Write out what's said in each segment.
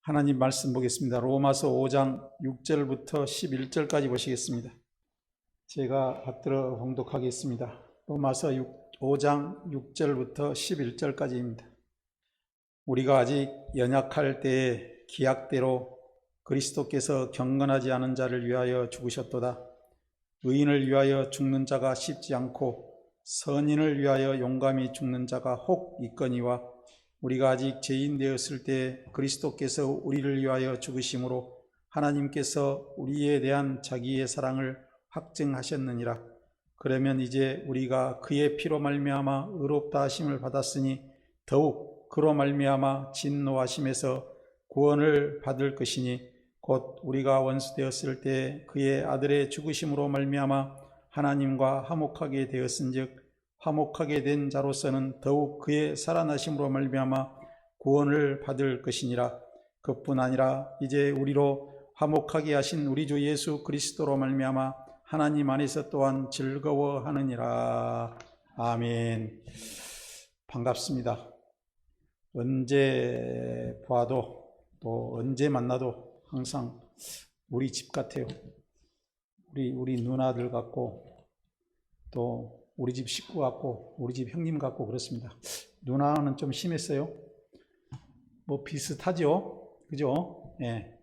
하나님 말씀 보겠습니다. 로마서 5장 6절부터 11절까지 보시겠습니다. 제가 받들어 봉독하겠습니다. 로마서 5장 6절부터 11절까지입니다. 우리가 아직 연약할 때에 기약대로 그리스도께서 경건하지 않은 자를 위하여 죽으셨도다. 의인을 위하여 죽는 자가 쉽지 않고 선인을 위하여 용감히 죽는 자가 혹 있거니와 우리가 아직 죄인 되었을 때 그리스도께서 우리를 위하여 죽으심으로 하나님께서 우리에 대한 자기의 사랑을 확증하셨느니라. 그러면 이제 우리가 그의 피로 말미암아 의롭다 하심을 받았으니 더욱 그로 말미암아 진노하심에서 구원을 받을 것이니 곧 우리가 원수 되었을 때 그의 아들의 죽으심으로 말미암아 하나님과 화목하게 되었은즉 화목하게 된 자로서는 더욱 그의 살아나심으로 말미암아 구원을 받을 것이니라. 그뿐 아니라 이제 우리로 화목하게 하신 우리 주 예수 그리스도로 말미암아 하나님 안에서 또한 즐거워하느니라. 아멘. 반갑습니다. 언제 봐도 또 언제 만나도 항상 우리 집 같아요. 우리 누나들 같고 또 우리 집 식구 같고 우리 집 형님 같고 그렇습니다. 누나는 좀 심했어요. 뭐 비슷하죠, 그죠? 예.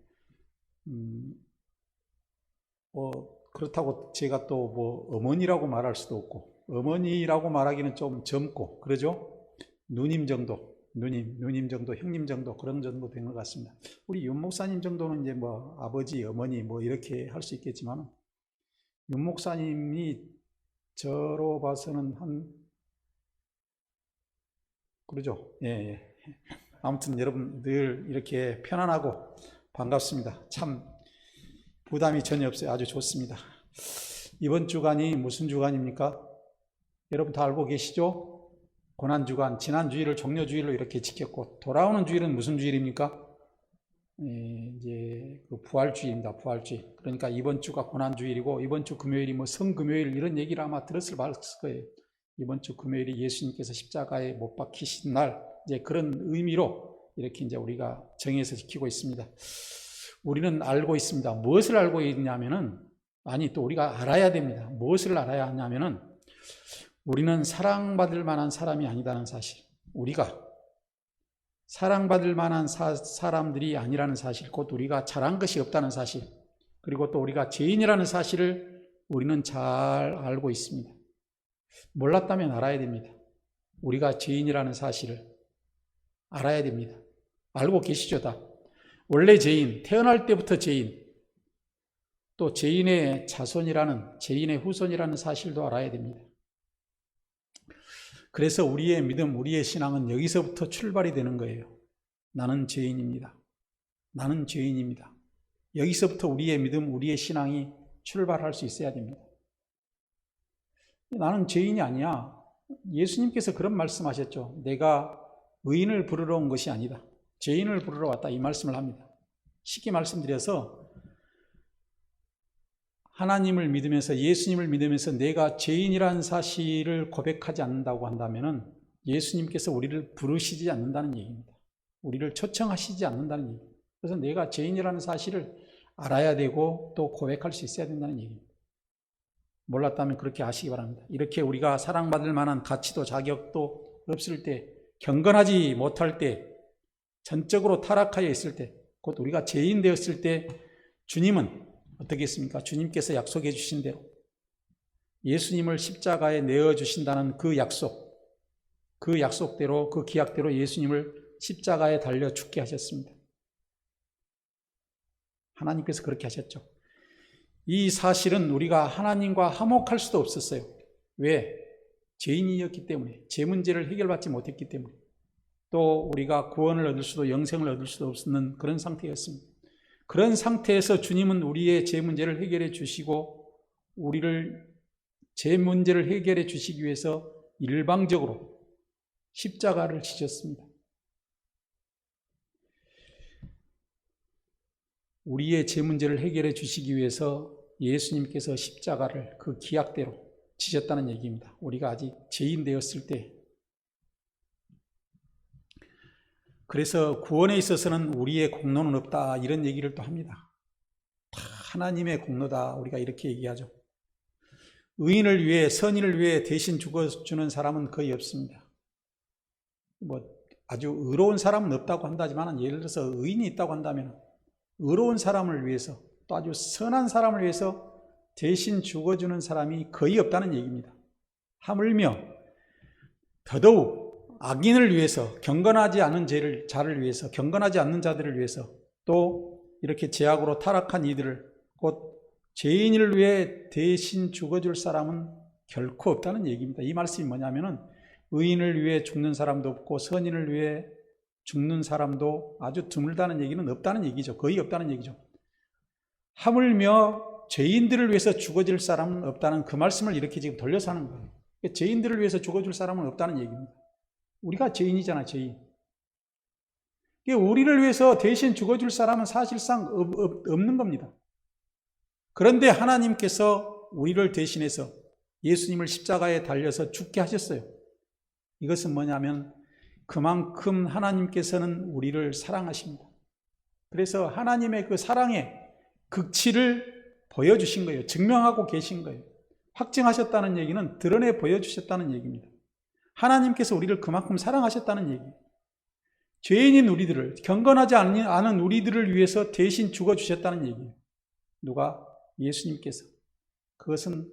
그렇다고 제가 또 뭐 어머니라고 말할 수도 없고 어머니라고 말하기는 좀 젊고 그러죠. 누님 정도, 누님 정도, 형님 정도 그런 정도 된 것 같습니다. 우리 윤 목사님 정도는 이제 뭐 아버지, 어머니 뭐 이렇게 할 수 있겠지만 윤 목사님이 저로 봐서는 그러죠. 예. 아무튼 여러분 늘 이렇게 편안하고 반갑습니다. 참 부담이 전혀 없어요. 아주 좋습니다. 이번 주간이 무슨 주간입니까? 여러분 다 알고 계시죠? 고난주간, 지난 주일을 종려주일로 이렇게 지켰고 돌아오는 주일은 무슨 주일입니까? 이제 그 부활주의입니다. 부활주의. 그러니까 이번 주가 고난주일이고 이번 주 금요일이 뭐 성금요일 이런 얘기를 아마 들었을 거예요. 이번 주 금요일이 예수님께서 십자가에 못 박히신 날, 이제 그런 의미로 이렇게 이제 우리가 정해서 지키고 있습니다. 우리는 알고 있습니다. 무엇을 알고 있냐면은, 또 우리가 알아야 됩니다. 무엇을 알아야 하냐면은, 우리는 사랑받을 만한 사람이 아니다는 사실. 우리가 사랑받을 만한 사람들이 아니라는 사실, 곧 우리가 잘한 것이 없다는 사실, 그리고 또 우리가 죄인이라는 사실을 우리는 잘 알고 있습니다. 몰랐다면 알아야 됩니다. 우리가 죄인이라는 사실을 알아야 됩니다. 알고 계시죠, 다? 원래 죄인, 태어날 때부터 죄인, 또 죄인의 자손이라는, 죄인의 후손이라는 사실도 알아야 됩니다. 그래서 우리의 믿음, 우리의 신앙은 여기서부터 출발이 되는 거예요. 나는 죄인입니다. 나는 죄인입니다. 여기서부터 우리의 믿음, 우리의 신앙이 출발할 수 있어야 됩니다. 나는 죄인이 아니야. 예수님께서 그런 말씀하셨죠. 내가 의인을 부르러 온 것이 아니다. 죄인을 부르러 왔다. 이 말씀을 합니다. 쉽게 말씀드려서 하나님을 믿으면서, 예수님을 믿으면서 내가 죄인이라는 사실을 고백하지 않는다고 한다면 예수님께서 우리를 부르시지 않는다는 얘기입니다. 우리를 초청하시지 않는다는 얘기입니다. 그래서 내가 죄인이라는 사실을 알아야 되고 또 고백할 수 있어야 된다는 얘기입니다. 몰랐다면 그렇게 아시기 바랍니다. 이렇게 우리가 사랑받을 만한 가치도 자격도 없을 때, 경건하지 못할 때, 전적으로 타락하여 있을 때, 곧 우리가 죄인 되었을 때 주님은 어떻게 했습니까? 주님께서 약속해 주신 대로 예수님을 십자가에 내어주신다는 그 약속대로, 그 기약대로 예수님을 십자가에 달려 죽게 하셨습니다. 하나님께서 그렇게 하셨죠. 이 사실은 우리가 하나님과 화목할 수도 없었어요. 왜? 죄인이었기 때문에, 죄 문제를 해결받지 못했기 때문에, 또 우리가 구원을 얻을 수도, 영생을 얻을 수도 없는 그런 상태였습니다. 그런 상태에서 주님은 우리의 죄 문제를 해결해 주시고 우리를 죄 문제를 해결해 주시기 위해서 일방적으로 십자가를 지셨습니다. 우리의 죄 문제를 해결해 주시기 위해서 예수님께서 십자가를 그 기약대로 지셨다는 얘기입니다. 우리가 아직 죄인 되었을 때 그래서 구원에 있어서는 우리의 공로는 없다, 이런 얘기를 또 합니다. 다 하나님의 공로다, 우리가 이렇게 얘기하죠. 의인을 위해, 선인을 위해 대신 죽어주는 사람은 거의 없습니다. 아주 의로운 사람은 없다고 한다지만, 예를 들어서 의인이 있다고 한다면 의로운 사람을 위해서, 또 아주 선한 사람을 위해서 대신 죽어주는 사람이 거의 없다는 얘기입니다. 하물며 더더욱 악인을 위해서, 경건하지 않은 자를 위해서, 경건하지 않는 자들을 위해서, 또 이렇게 죄악으로 타락한 이들을, 곧 죄인을 위해 대신 죽어줄 사람은 결코 없다는 얘기입니다. 이 말씀이 뭐냐면은 의인을 위해 죽는 사람도 없고 선인을 위해 죽는 사람도 아주 드물다는 얘기는 없다는 얘기죠. 거의 없다는 얘기죠. 하물며 죄인들을 위해서 죽어질 사람은 없다는 그 말씀을 이렇게 지금 돌려서 하는 거예요. 죄인들을 위해서 죽어줄 사람은 없다는 얘기입니다. 우리가 죄인이잖아, 죄인. 우리를 위해서 대신 죽어줄 사람은 사실상 없는 겁니다. 그런데 하나님께서 우리를 대신해서 예수님을 십자가에 달려서 죽게 하셨어요. 이것은 뭐냐면 그만큼 하나님께서는 우리를 사랑하십니다. 그래서 하나님의 그 사랑의 극치를 보여주신 거예요. 증명하고 계신 거예요. 확증하셨다는 얘기는 드러내 보여주셨다는 얘기입니다. 하나님께서 우리를 그만큼 사랑하셨다는 얘기예요. 죄인인 우리들을, 경건하지 않은 우리들을 위해서 대신 죽어주셨다는 얘기예요. 누가? 예수님께서. 그것은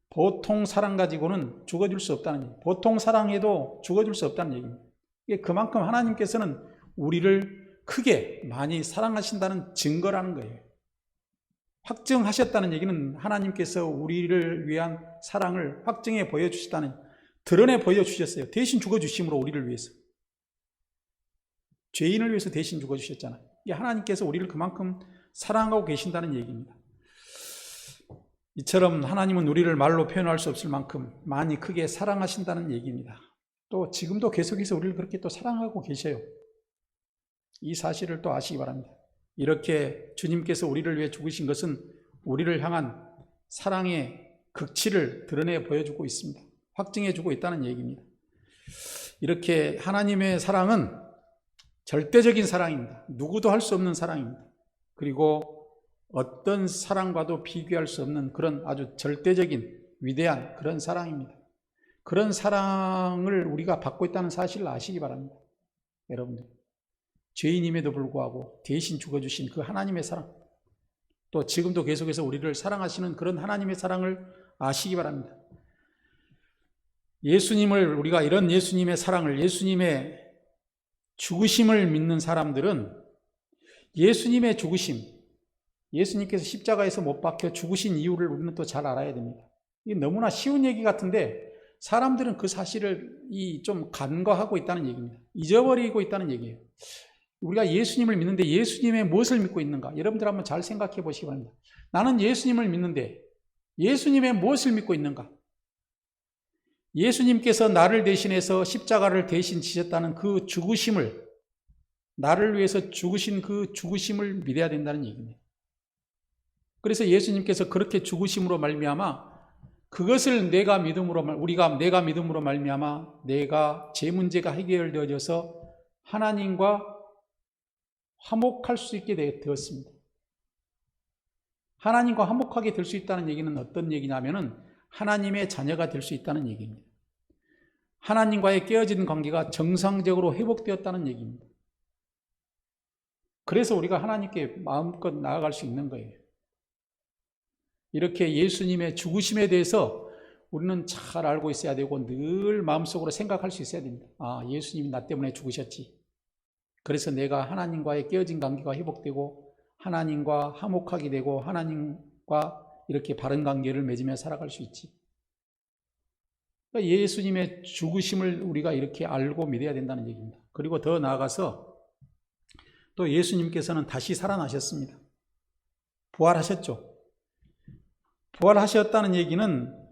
보통 사랑 가지고는 죽어줄 수 없다는 얘기예요. 보통 사랑해도 죽어줄 수 없다는 얘기입니다. 이게 그만큼 하나님께서는 우리를 크게 많이 사랑하신다는 증거라는 거예요. 확증하셨다는 얘기는 하나님께서 우리를 위한 사랑을 확증해 보여주셨다는, 드러내 보여주셨어요. 대신 죽어주심으로 우리를 위해서. 죄인을 위해서 대신 죽어주셨잖아요. 이게 하나님께서 우리를 그만큼 사랑하고 계신다는 얘기입니다. 이처럼 하나님은 우리를 말로 표현할 수 없을 만큼 많이 크게 사랑하신다는 얘기입니다. 또 지금도 계속해서 우리를 그렇게 또 사랑하고 계셔요. 이 사실을 또 아시기 바랍니다. 이렇게 주님께서 우리를 위해 죽으신 것은 우리를 향한 사랑의 극치를 드러내 보여주고 있습니다. 확증해주고 있다는 얘기입니다. 이렇게 하나님의 사랑은 절대적인 사랑입니다. 누구도 할 수 없는 사랑입니다. 그리고 어떤 사랑과도 비교할 수 없는 그런 아주 절대적인 위대한 그런 사랑입니다. 그런 사랑을 우리가 받고 있다는 사실을 아시기 바랍니다. 여러분들, 죄인임에도 불구하고 대신 죽어주신 그 하나님의 사랑, 또 지금도 계속해서 우리를 사랑하시는 그런 하나님의 사랑을 아시기 바랍니다. 예수님을, 우리가 이런 예수님의 사랑을, 예수님의 죽으심을 믿는 사람들은 예수님의 죽으심, 예수님께서 십자가에서 못 박혀 죽으신 이유를 우리는 또 잘 알아야 됩니다. 이게 너무나 쉬운 얘기 같은데 사람들은 그 사실을 좀 간과하고 있다는 얘기입니다. 잊어버리고 있다는 얘기예요. 우리가 예수님을 믿는데 예수님의 무엇을 믿고 있는가? 여러분들 한번 잘 생각해 보시기 바랍니다. 나는 예수님을 믿는데 예수님의 무엇을 믿고 있는가? 예수님께서 나를 대신해서 십자가를 대신 지셨다는 그 죽으심을, 나를 위해서 죽으신 그 죽으심을 믿어야 된다는 얘기입니다. 그래서 예수님께서 그렇게 죽으심으로 말미암아 그것을 내가 믿음으로 말미암아 내가 제 문제가 해결되어져서 하나님과 화목할 수 있게 되었습니다. 하나님과 화목하게 될 수 있다는 얘기는 어떤 얘기냐면은 하나님의 자녀가 될 수 있다는 얘기입니다. 하나님과의 깨어진 관계가 정상적으로 회복되었다는 얘기입니다. 그래서 우리가 하나님께 마음껏 나아갈 수 있는 거예요. 이렇게 예수님의 죽으심에 대해서 우리는 잘 알고 있어야 되고 늘 마음속으로 생각할 수 있어야 됩니다. 아, 예수님이 나 때문에 죽으셨지. 그래서 내가 하나님과의 깨어진 관계가 회복되고 하나님과 화목하게 되고 하나님과 이렇게 바른 관계를 맺으며 살아갈 수 있지. 그러니까 예수님의 죽으심을 우리가 이렇게 알고 믿어야 된다는 얘기입니다. 그리고 더 나아가서 또 예수님께서는 다시 살아나셨습니다. 부활하셨죠. 부활하셨다는 얘기는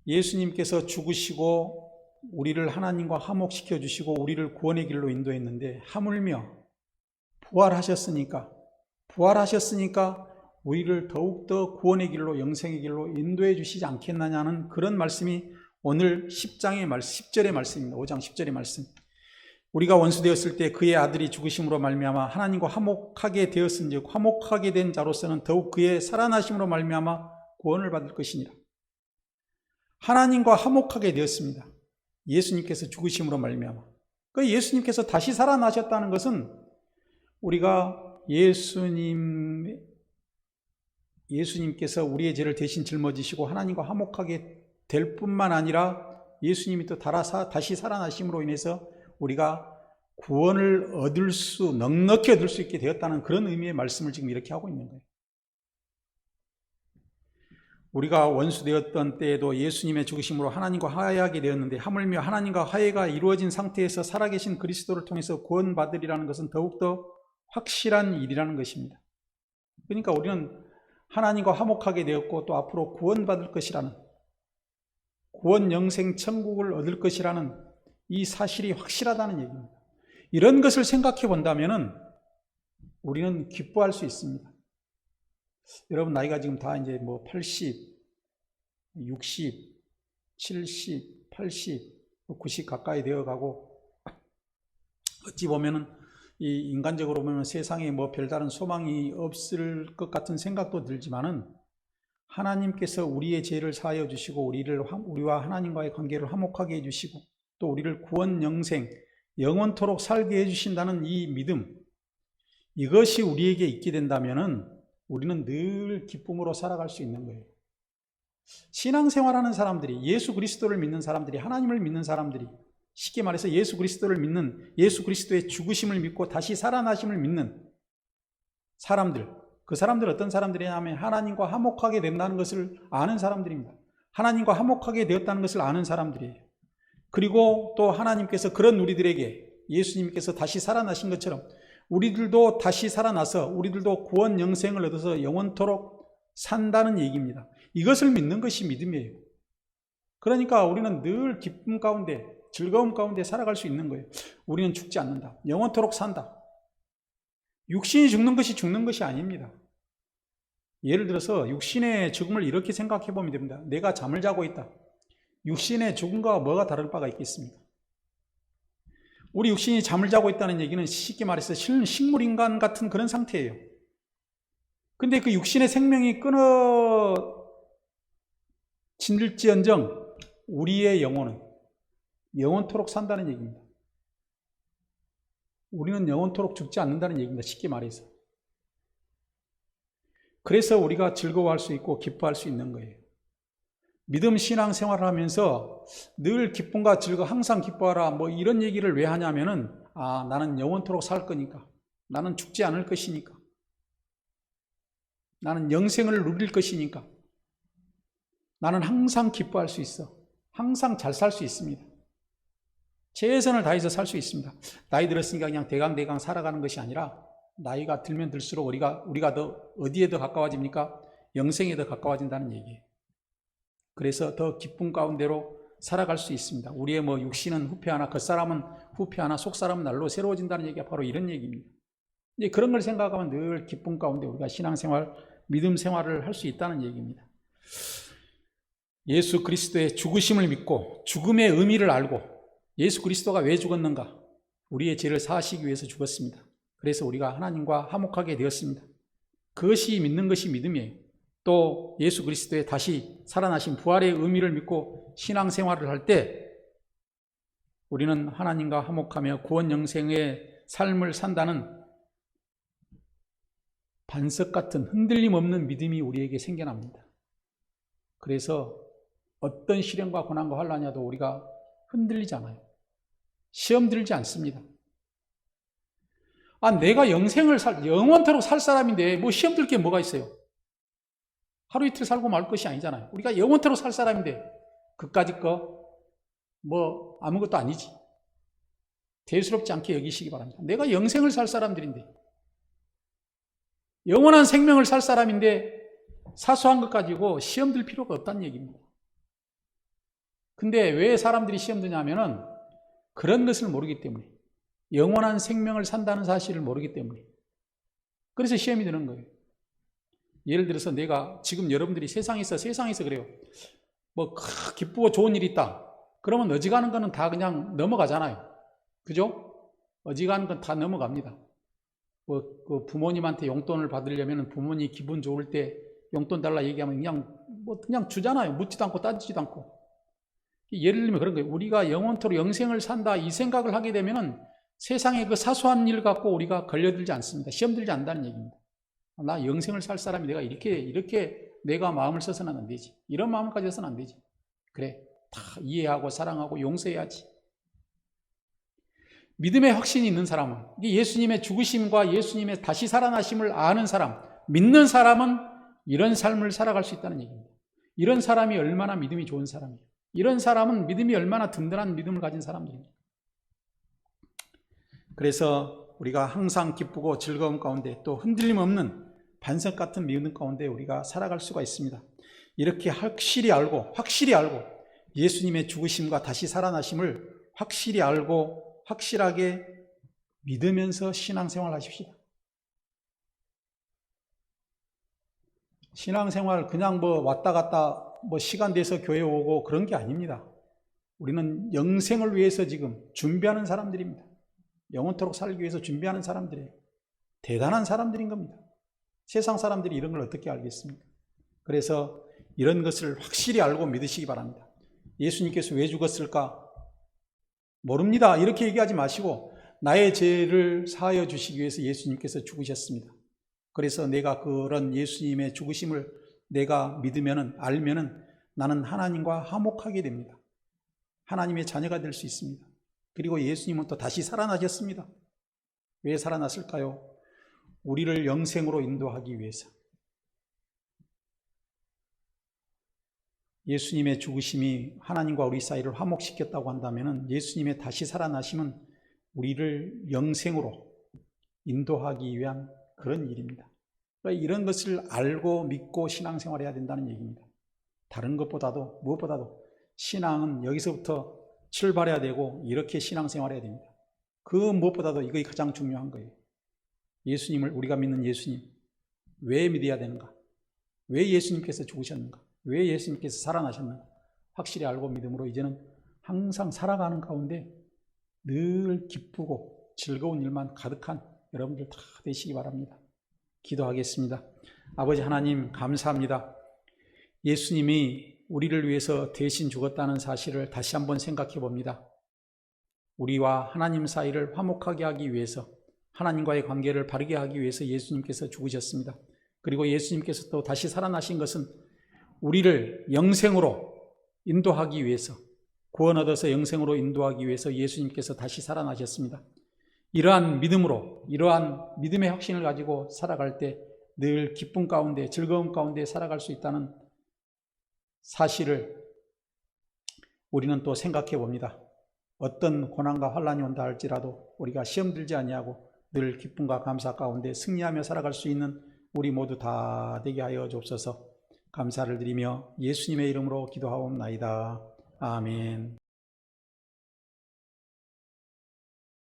예수님께서 죽으시고 우리를 하나님과 화목시켜 주시고 우리를 구원의 길로 인도했는데 하물며 부활하셨으니까 우리를 더욱더 구원의 길로, 영생의 길로 인도해 주시지 않겠느냐는 그런 말씀이 오늘 10절의 말씀입니다. 5장 10절의 말씀. 우리가 원수되었을 때 그의 아들이 죽으심으로 말미암아 하나님과 화목하게 되었은즉 화목하게 된 자로서는 더욱 그의 살아나심으로 말미암아 구원을 받을 것이니라. 하나님과 화목하게 되었습니다. 예수님께서 죽으심으로 말미암아. 그 예수님께서 다시 살아나셨다는 것은 우리가 예수님께서 우리의 죄를 대신 짊어지시고 하나님과 화목하게 될 뿐만 아니라 예수님이 또 다시 살아나심으로 인해서 우리가 구원을 넉넉히 얻을 수 있게 되었다는 그런 의미의 말씀을 지금 이렇게 하고 있는 거예요. 우리가 원수되었던 때에도 예수님의 죽으심으로 하나님과 화해하게 되었는데 하물며 하나님과 화해가 이루어진 상태에서 살아계신 그리스도를 통해서 구원받으리라는 것은 더욱더 확실한 일이라는 것입니다. 그러니까 우리는 하나님과 화목하게 되었고 또 앞으로 구원받을 것이라는, 구원 영생 천국을 얻을 것이라는 이 사실이 확실하다는 얘기입니다. 이런 것을 생각해 본다면 우리는 기뻐할 수 있습니다. 여러분 나이가 지금 다 이제 80, 60, 70, 80, 90 가까이 되어 가고 어찌 보면은 이 인간적으로 보면 세상에 별다른 소망이 없을 것 같은 생각도 들지만은 하나님께서 우리의 죄를 사하여 주시고 우리와 하나님과의 관계를 화목하게 해 주시고 또 우리를 구원 영생 영원토록 살게 해 주신다는 이 믿음, 이것이 우리에게 있게 된다면은 우리는 늘 기쁨으로 살아갈 수 있는 거예요. 신앙생활하는 사람들이, 예수 그리스도를 믿는 사람들이, 하나님을 믿는 사람들이, 쉽게 말해서 예수 그리스도를 믿는, 예수 그리스도의 죽으심을 믿고 다시 살아나심을 믿는 사람들, 그 사람들 어떤 사람들이냐면 하나님과 화목하게 된다는 것을 아는 사람들입니다. 하나님과 화목하게 되었다는 것을 아는 사람들이에요. 그리고 또 하나님께서 그런 우리들에게 예수님께서 다시 살아나신 것처럼 우리들도 다시 살아나서 우리들도 구원 영생을 얻어서 영원토록 산다는 얘기입니다. 이것을 믿는 것이 믿음이에요. 그러니까 우리는 늘 기쁨 가운데, 즐거움 가운데 살아갈 수 있는 거예요. 우리는 죽지 않는다. 영원토록 산다. 육신이 죽는 것이 아닙니다. 예를 들어서 육신의 죽음을 이렇게 생각해 보면 됩니다. 내가 잠을 자고 있다. 육신의 죽음과 뭐가 다를 바가 있겠습니까? 우리 육신이 잠을 자고 있다는 얘기는 쉽게 말해서 식물인간 같은 그런 상태예요. 근데 그 육신의 생명이 끊어질지언정 우리의 영혼은 영원토록 산다는 얘기입니다. 우리는 영원토록 죽지 않는다는 얘기입니다. 쉽게 말해서. 그래서 우리가 즐거워할 수 있고 기뻐할 수 있는 거예요. 믿음 신앙 생활을 하면서 늘 기쁨과 즐거움, 항상 기뻐하라 이런 얘기를 왜 하냐면은 나는 영원토록 살 거니까, 나는 죽지 않을 것이니까, 나는 영생을 누릴 것이니까, 나는 항상 기뻐할 수 있어, 항상 잘 살 수 있습니다. 최선을 다해서 살 수 있습니다. 나이 들었으니까 그냥 대강 살아가는 것이 아니라 나이가 들면 들수록 우리가 더 어디에 더 가까워집니까? 영생에 더 가까워진다는 얘기예요. 그래서 더 기쁨 가운데로 살아갈 수 있습니다. 우리의 육신은 후패하나 겉사람은 후패하나 속사람은 날로 새로워진다는 얘기가 바로 이런 얘기입니다. 이제 그런 걸 생각하면 늘 기쁨 가운데 우리가 신앙생활, 믿음 생활을 할 수 있다는 얘기입니다. 예수 그리스도의 죽으심을 믿고 죽음의 의미를 알고 예수 그리스도가 왜 죽었는가? 우리의 죄를 사하시기 위해서 죽었습니다. 그래서 우리가 하나님과 화목하게 되었습니다. 그것이 믿는 것이 믿음이에요. 또 예수 그리스도의 다시 살아나신 부활의 의미를 믿고 신앙생활을 할 때 우리는 하나님과 화목하며 구원 영생의 삶을 산다는 반석 같은 흔들림 없는 믿음이 우리에게 생겨납니다. 그래서 어떤 시련과 고난과 환난이라도 우리가 흔들리지 않아요. 시험 들지 않습니다. 내가 영원토록 살 사람인데 시험 들 게 뭐가 있어요? 하루 이틀 살고 말 것이 아니잖아요. 우리가 영원토록 살 사람인데 그까짓 거 아무것도 아니지. 대수롭지 않게 여기시기 바랍니다. 내가 영생을 살 사람들인데, 영원한 생명을 살 사람인데 사소한 것 가지고 시험 들 필요가 없다는 얘기입니다. 근데 왜 사람들이 시험 드냐면은 그런 것을 모르기 때문에, 영원한 생명을 산다는 사실을 모르기 때문에 그래서 시험이 드는 거예요. 예를 들어서 내가 지금 여러분들이 세상에서 그래요. 기쁘고 좋은 일이 있다. 그러면 어지간한 거는 다 그냥 넘어가잖아요. 그죠? 어지간한 건 다 넘어갑니다. 그 부모님한테 용돈을 받으려면 부모님 기분 좋을 때 용돈 달라 얘기하면 그냥 주잖아요. 묻지도 않고 따지지도 않고. 예를 들면 그런 거예요. 우리가 영원토록 영생을 산다 이 생각을 하게 되면은 세상의 그 사소한 일 갖고 우리가 걸려들지 않습니다. 시험 들지 않는다는 얘기입니다. 나 영생을 살 사람이 내가 이렇게 내가 마음을 써서는 안 되지. 이런 마음을 가져서는 안 되지. 그래, 다 이해하고 사랑하고 용서해야지. 믿음의 확신이 있는 사람은, 예수님의 죽으심과 예수님의 다시 살아나심을 아는 사람, 믿는 사람은 이런 삶을 살아갈 수 있다는 얘기입니다. 이런 사람이 얼마나 믿음이 좋은 사람이에요. 이런 사람은 믿음이 얼마나 든든한 믿음을 가진 사람들입니다. 그래서 우리가 항상 기쁘고 즐거움 가운데 또 흔들림 없는 반석 같은 믿음 가운데 우리가 살아갈 수가 있습니다. 이렇게 확실히 알고 예수님의 죽으심과 다시 살아나심을 확실히 알고 확실하게 믿으면서 신앙생활 하십시다. 신앙생활 그냥 왔다 갔다 시간 돼서 교회 오고 그런 게 아닙니다. 우리는 영생을 위해서 지금 준비하는 사람들입니다. 영원토록 살기 위해서 준비하는 사람들이에요. 대단한 사람들인 겁니다. 세상 사람들이 이런 걸 어떻게 알겠습니까? 그래서 이런 것을 확실히 알고 믿으시기 바랍니다. 예수님께서 왜 죽었을까? 모릅니다. 이렇게 얘기하지 마시고 나의 죄를 사하여 주시기 위해서 예수님께서 죽으셨습니다. 그래서 내가 그런 예수님의 죽으심을 내가 알면은 나는 하나님과 화목하게 됩니다. 하나님의 자녀가 될 수 있습니다. 그리고 예수님은 또 다시 살아나셨습니다. 왜 살아났을까요? 우리를 영생으로 인도하기 위해서. 예수님의 죽으심이 하나님과 우리 사이를 화목시켰다고 한다면 예수님의 다시 살아나심은 우리를 영생으로 인도하기 위한 그런 일입니다. 그러니까 이런 것을 알고 믿고 신앙생활해야 된다는 얘기입니다. 다른 것보다도 무엇보다도 신앙은 여기서부터 출발해야 되고 이렇게 신앙생활해야 됩니다. 그 무엇보다도 이것이 가장 중요한 거예요. 예수님을, 우리가 믿는 예수님 왜 믿어야 되는가? 왜 예수님께서 죽으셨는가? 왜 예수님께서 살아나셨는가? 확실히 알고 믿음으로 이제는 항상 살아가는 가운데 늘 기쁘고 즐거운 일만 가득한 여러분들 다 되시기 바랍니다. 기도하겠습니다. 아버지 하나님 감사합니다. 예수님이 우리를 위해서 대신 죽었다는 사실을 다시 한번 생각해 봅니다. 우리와 하나님 사이를 화목하게 하기 위해서, 하나님과의 관계를 바르게 하기 위해서 예수님께서 죽으셨습니다. 그리고 예수님께서 또 다시 살아나신 것은 우리를 영생으로 인도하기 위해서, 구원 얻어서 영생으로 인도하기 위해서 예수님께서 다시 살아나셨습니다. 이러한 믿음으로, 이러한 믿음의 확신을 가지고 살아갈 때 늘 기쁨 가운데, 즐거움 가운데 살아갈 수 있다는 사실을 우리는 또 생각해 봅니다. 어떤 고난과 환난이 온다 할지라도 우리가 시험 들지 아니하고 늘 기쁨과 감사 가운데 승리하며 살아갈 수 있는 우리 모두 다 되게 하여 주옵소서. 감사를 드리며 예수님의 이름으로 기도하옵나이다. 아멘.